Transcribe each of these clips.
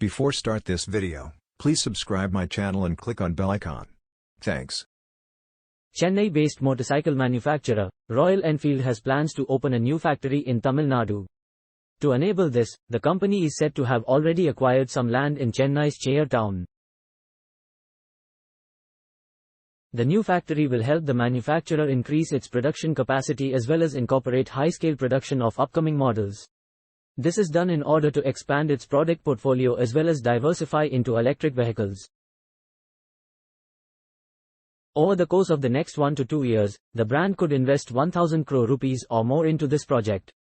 Before start this video, please subscribe my channel and click on bell icon. Thanks. Chennai-based motorcycle manufacturer, Royal Enfield has plans to open a new factory in Tamil Nadu. To enable this, the company is said to have already acquired some land in Chennai's Cheyyar town. The new factory will help the manufacturer increase its production capacity as well as incorporate high-scale production of upcoming models. This is done in order to expand its product portfolio as well as diversify into electric vehicles. Over the course of the next 1 to 2 years, the brand could invest 1,000 crore rupees or more into this project.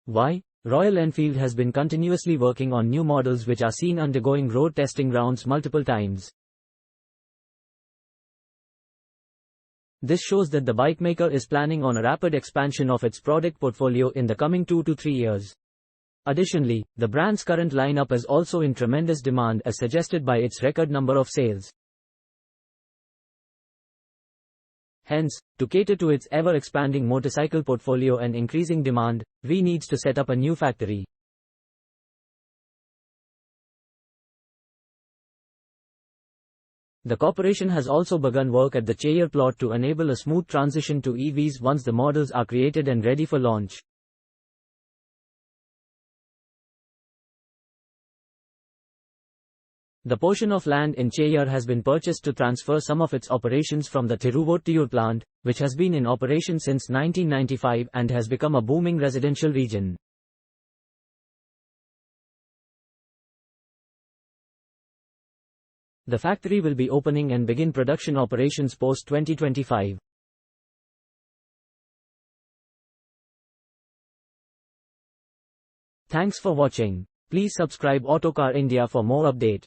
Why? Royal Enfield has been continuously working on new models which are seen undergoing road testing rounds multiple times. This shows that the bike maker is planning on a rapid expansion of its product portfolio in the coming 2 to 3 years. Additionally, the brand's current lineup is also in tremendous demand as suggested by its record number of sales. Hence, to cater to its ever-expanding motorcycle portfolio and increasing demand, RE needs to set up a new factory. The corporation has also begun work at the Cheyyar plot to enable a smooth transition to EVs once the models are created and ready for launch. The portion of land in Cheyyar has been purchased to transfer some of its operations from the Tiruvottiur plant, which has been in operation since 1995 and has become a booming residential region. The factory will be opening and begin production operations post-2025. Thanks for watching. Please subscribe Autocar India for more update.